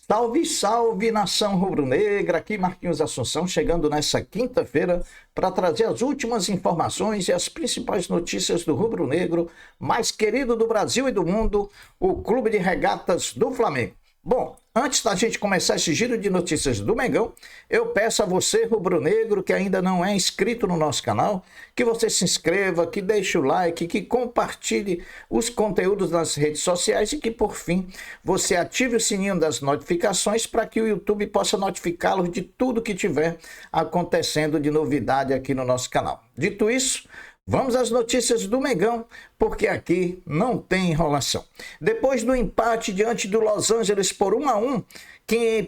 Salve, salve, nação rubro-negra, aqui Marquinhos Assunção, chegando nessa quinta-feira para trazer as últimas informações e as principais notícias do rubro-negro mais querido do Brasil e do mundo, o Clube de Regatas do Flamengo. Bom, antes da gente começar esse giro de notícias do Mengão, eu peço a você, rubro-negro, que ainda não é inscrito no nosso canal, que você se inscreva, que deixe o like, que compartilhe os conteúdos nas redes sociais e que, por fim, você ative o sininho das notificações para que o YouTube possa notificá-los de tudo que tiver acontecendo de novidade aqui no nosso canal. Dito isso, vamos às notícias do Mengão, porque aqui não tem enrolação. Depois do empate diante do Los Angeles por 1-1,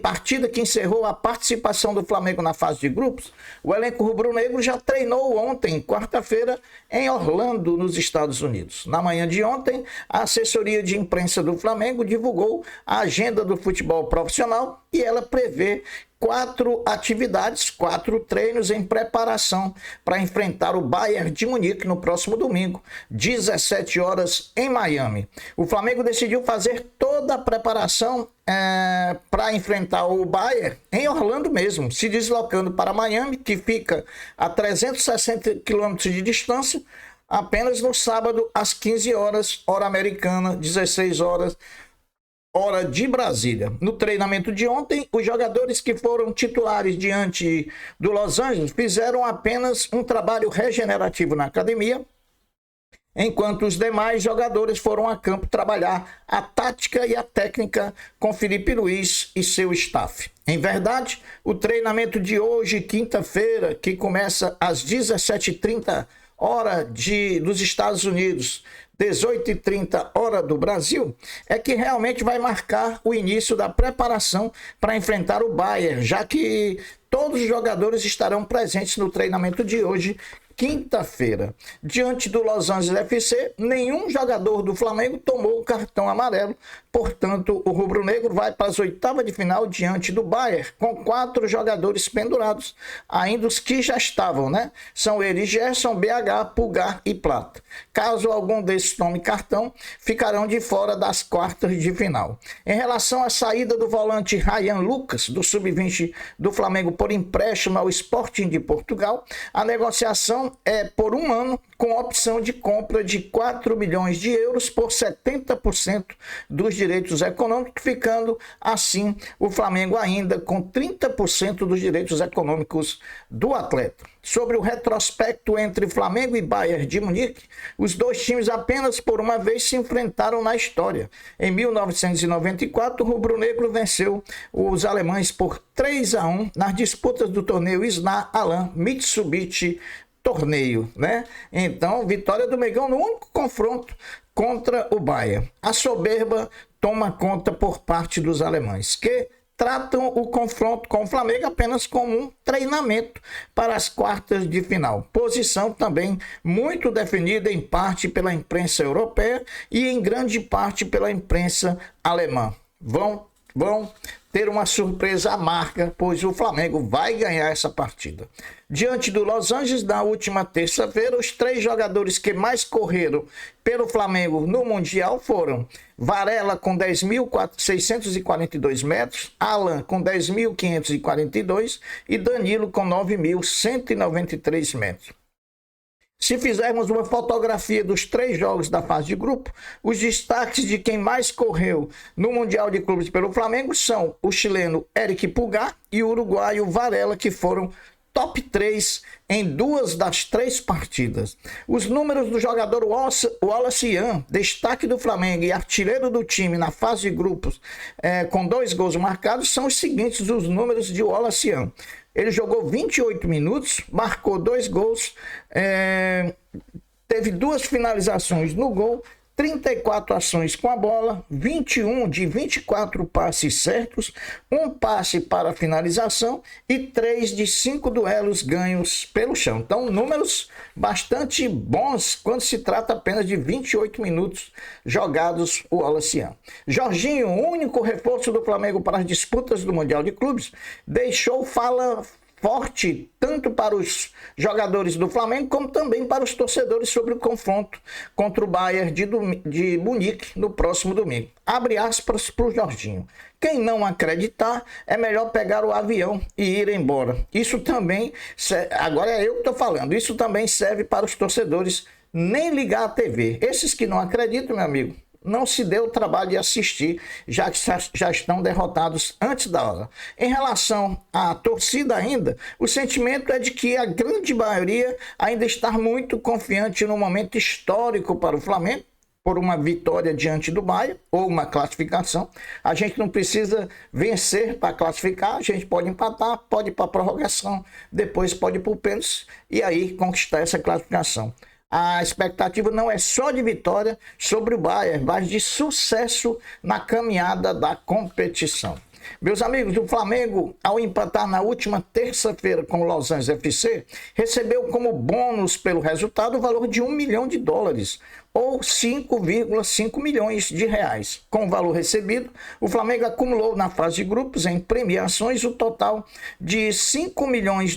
partida que encerrou a participação do Flamengo na fase de grupos, o elenco rubro-negro já treinou ontem, quarta-feira, em Orlando, nos Estados Unidos. Na manhã de ontem, a assessoria de imprensa do Flamengo divulgou a agenda do futebol profissional e ela prevê 4 atividades, 4 treinos em preparação para enfrentar o Bayern de Munique no próximo domingo, 17 horas em Miami. O Flamengo decidiu fazer toda a preparação para enfrentar o Bayern em Orlando mesmo, se deslocando para Miami, que fica a 360 quilômetros de distância, apenas no sábado às 15 horas, hora americana, 16 horas, hora de Brasília. No treinamento de ontem, os jogadores que foram titulares diante do Los Angeles fizeram apenas um trabalho regenerativo na academia, enquanto os demais jogadores foram a campo trabalhar a tática e a técnica com Felipe Luiz e seu staff. Em verdade, o treinamento de hoje, quinta-feira, que começa às 17h30, hora dos Estados Unidos, 18h30, hora do Brasil, é que realmente vai marcar o início da preparação para enfrentar o Bayern, já que todos os jogadores estarão presentes no treinamento de hoje, quinta-feira. Diante do Los Angeles FC, nenhum jogador do Flamengo tomou o cartão amarelo, portanto, o rubro-negro vai para as oitavas de final diante do Bayern, com 4 jogadores pendurados, ainda os que já estavam, né? São eles Gerson, BH, Pulgar e Plata. Caso algum desses tome cartão, ficarão de fora das quartas de final. Em relação à saída do volante Ryan Lucas, do Sub-20 do Flamengo por empréstimo ao Sporting de Portugal, a negociação é por 1 ano, com opção de compra de 4 milhões de euros por 70% dos direitos econômicos, ficando assim o Flamengo ainda com 30% dos direitos econômicos do atleta. Sobre o retrospecto entre Flamengo e Bayern de Munique, os dois times apenas por uma vez se enfrentaram na história. Em 1994, o rubro-negro venceu os alemães por 3-1 nas disputas do torneio Sna Alan Mitsubishi torneio, né? Então, vitória do Mengão no único confronto contra o Bayern. A soberba toma conta por parte dos alemães, que tratam o confronto com o Flamengo apenas como um treinamento para as quartas de final. Posição também muito definida em parte pela imprensa europeia e em grande parte pela imprensa alemã. Vão ter uma surpresa amarga, pois o Flamengo vai ganhar essa partida. Diante do Los Angeles, na última terça-feira, os 3 jogadores que mais correram pelo Flamengo no Mundial foram Varela com 10.642 metros, Alan com 10.542 e Danilo com 9.193 metros. Se fizermos uma fotografia dos 3 jogos da fase de grupo, os destaques de quem mais correu no Mundial de Clubes pelo Flamengo são o chileno Eric Pulgar e o uruguaio Varela, que foram top 3 em 2 das 3 partidas. Os números do jogador Wallace Yan, destaque do Flamengo e artilheiro do time na fase de grupos, com 2 gols marcados, são os seguintes: os números de Wallace Yan. Ele jogou 28 minutos, marcou 2 gols, teve 2 finalizações no gol, 34 ações com a bola, 21 de 24 passes certos, 1 passe para finalização e 3 de 5 duelos ganhos pelo chão. Então, números bastante bons quando se trata apenas de 28 minutos jogados o Wallace. Jorginho, o único reforço do Flamengo para as disputas do Mundial de Clubes, deixou forte tanto para os jogadores do Flamengo como também para os torcedores sobre o confronto contra o Bayern de Munique no próximo domingo. Abre aspas para o Jorginho. Quem não acreditar, é melhor pegar o avião e ir embora. Isso também, agora é eu que estou falando, isso também serve para os torcedores nem ligar a TV. Esses que não acreditam, meu amigo, não se deu o trabalho de assistir, já que já estão derrotados antes da hora. Em relação à torcida ainda, o sentimento é de que a grande maioria ainda está muito confiante no momento histórico para o Flamengo, por uma vitória diante do Bayern ou uma classificação. A gente não precisa vencer para classificar, a gente pode empatar, pode ir para a prorrogação, depois pode ir para o pênalti e aí conquistar essa classificação. A expectativa não é só de vitória sobre o Bayern, mas de sucesso na caminhada da competição. Meus amigos, o Flamengo, ao empatar na última terça-feira com o Los Angeles FC, recebeu como bônus pelo resultado o valor de $1 milhão, ou 5,5 milhões de reais. Com o valor recebido, o Flamengo acumulou na fase de grupos em premiações o total de $5 milhões,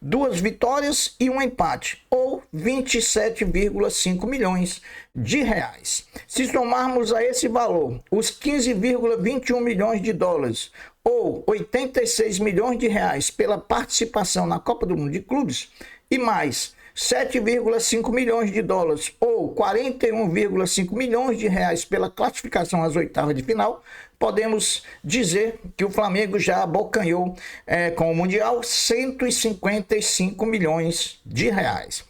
2 vitórias e um empate, ou 27,5 milhões de reais. Se somarmos a esse valor os 15,21 milhões de dólares, ou 86 milhões de reais pela participação na Copa do Mundo de Clubes, e mais 7,5 milhões de dólares ou 41,5 milhões de reais pela classificação às oitavas de final, podemos dizer que o Flamengo já abocanhou com o Mundial 155 milhões de reais.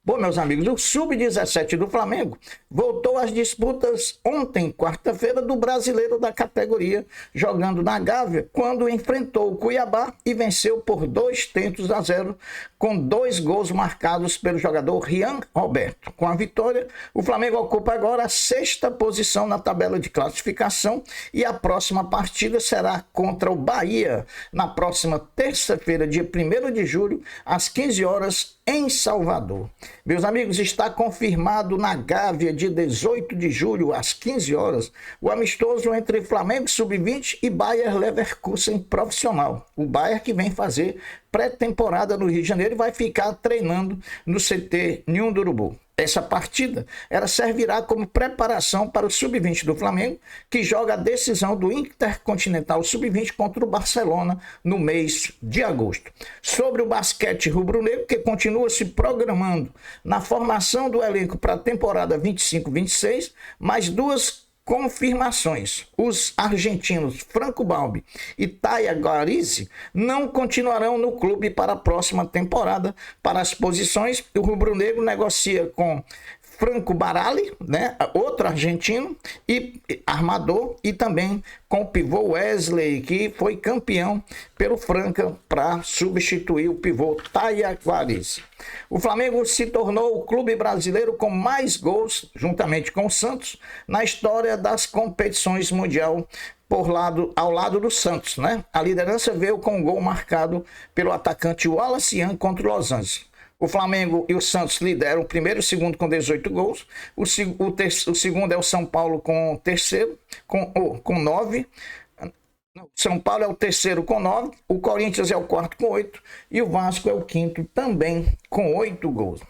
Bom, meus amigos, o Sub-17 do Flamengo voltou às disputas ontem, quarta-feira, do brasileiro da categoria, jogando na Gávea, quando enfrentou o Cuiabá e venceu por 2-0, com 2 gols marcados pelo jogador Rian Roberto. Com a vitória, o Flamengo ocupa agora a 6ª posição na tabela de classificação e a próxima partida será contra o Bahia, na próxima terça-feira, dia 1º de julho, às 15 horas, em Salvador. Meus amigos, está confirmado na Gávea de 18 de julho, às 15 horas, o amistoso entre Flamengo Sub-20 e Bayer Leverkusen profissional. O Bayer que vem fazer pré-temporada no Rio de Janeiro e vai ficar treinando no CT Ninho do Urubu. Essa partida servirá como preparação para o Sub-20 do Flamengo, que joga a decisão do Intercontinental Sub-20 contra o Barcelona no mês de agosto. Sobre o basquete rubro-negro, que continua se programando na formação do elenco para a temporada 25-26, mais 2 confirmações. Os argentinos Franco Balbi e Taya Guarizzi não continuarão no clube para a próxima temporada. Para as posições, o rubro-negro negocia com Franco Barali, outro argentino e armador, e também com o pivô Wesley, que foi campeão pelo Franca, para substituir o pivô Taya Guarizzi. O Flamengo se tornou o clube brasileiro com mais gols, juntamente com o Santos, na história das competições mundial, ao lado do Santos, A liderança veio com um gol marcado pelo atacante Wallace Young contra o Los Angeles. O Flamengo e o Santos lideram o primeiro e o segundo com 18 gols. O segundo é o São Paulo com o terceiro, com 9. São Paulo é o terceiro com 9. O Corinthians é o quarto com 8. E o Vasco é o quinto também com 8 gols.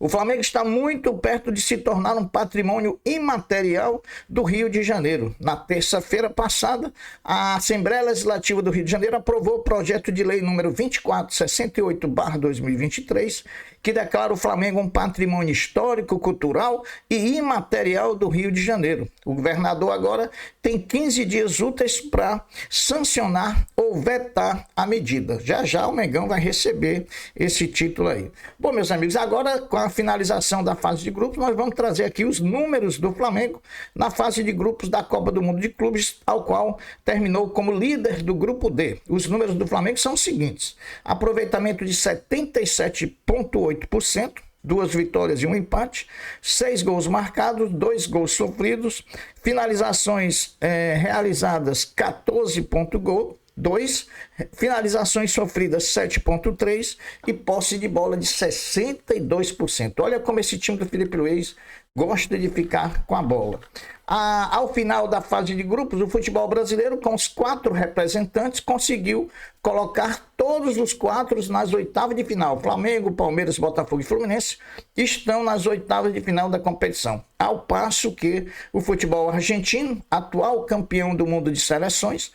O Flamengo está muito perto de se tornar um patrimônio imaterial do Rio de Janeiro. Na terça-feira passada, a Assembleia Legislativa do Rio de Janeiro aprovou o projeto de lei número 2468/2023, que declara o Flamengo um patrimônio histórico, cultural e imaterial do Rio de Janeiro. O governador agora tem 15 dias úteis para sancionar ou vetar a medida. Já já o Mengão vai receber esse título aí. Bom, meus amigos, agora com a finalização da fase de grupos, nós vamos trazer aqui os números do Flamengo na fase de grupos da Copa do Mundo de Clubes, ao qual terminou como líder do grupo D. Os números do Flamengo são os seguintes: aproveitamento de 77,8%, 2 vitórias e um empate, 6 gols marcados, 2 gols sofridos, finalizações realizadas 14,2, finalizações sofridas 7,3 e posse de bola de 62%. Olha como esse time do Felipe Luiz gosta de ficar com a bola. Ao final da fase de grupos, o futebol brasileiro, com os 4 representantes, conseguiu colocar todos os 4 nas oitavas de final. Flamengo, Palmeiras, Botafogo e Fluminense estão nas oitavas de final da competição. Ao passo que o futebol argentino, atual campeão do mundo de seleções,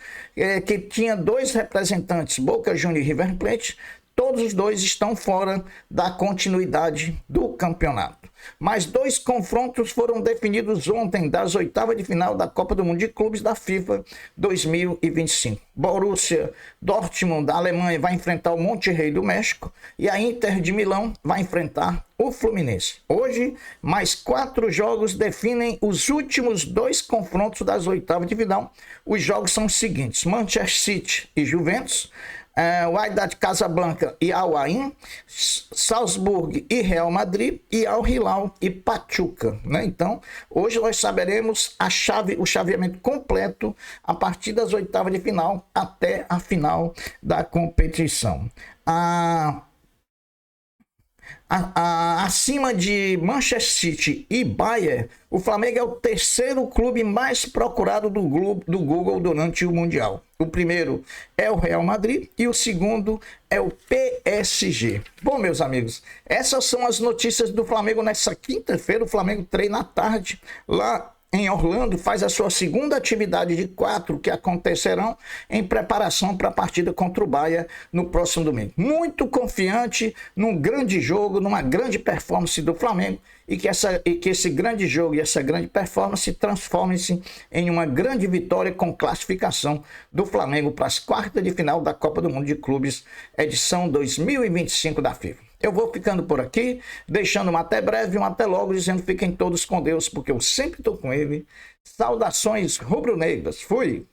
que tinha 2 representantes, Boca Juniors e River Plate, todos os 2 estão fora da continuidade do campeonato. Mais 2 confrontos foram definidos ontem das oitavas de final da Copa do Mundo de Clubes da FIFA 2025. Borussia Dortmund da Alemanha vai enfrentar o Monterrey do México e a Inter de Milão vai enfrentar o Fluminense. Hoje, mais 4 jogos definem os últimos 2 confrontos das oitavas de final. Os jogos são os seguintes: Manchester City e Juventus, Wydad Casablanca e Al Ain, Salzburg e Real Madrid, e Al Hilal e Pachuca, né? Então, hoje nós saberemos o chaveamento completo a partir das oitavas de final até a final da competição. Acima de Manchester City e Bayern, o Flamengo é o 3º clube mais procurado do Google durante o Mundial. O primeiro é o Real Madrid e o segundo é o PSG. Bom, meus amigos, essas são as notícias do Flamengo nessa quinta-feira. O Flamengo treina à tarde lá em Orlando, faz a sua segunda atividade de 4 que acontecerão em preparação para a partida contra o Bahia no próximo domingo. Muito confiante num grande jogo, numa grande performance do Flamengo, e que esse grande jogo e essa grande performance transformem-se em uma grande vitória com classificação do Flamengo para as quartas de final da Copa do Mundo de Clubes, edição 2025 da FIFA. Eu vou ficando por aqui, deixando um até breve, um até logo, dizendo fiquem todos com Deus, porque eu sempre estou com ele. Saudações rubro-negras. Fui!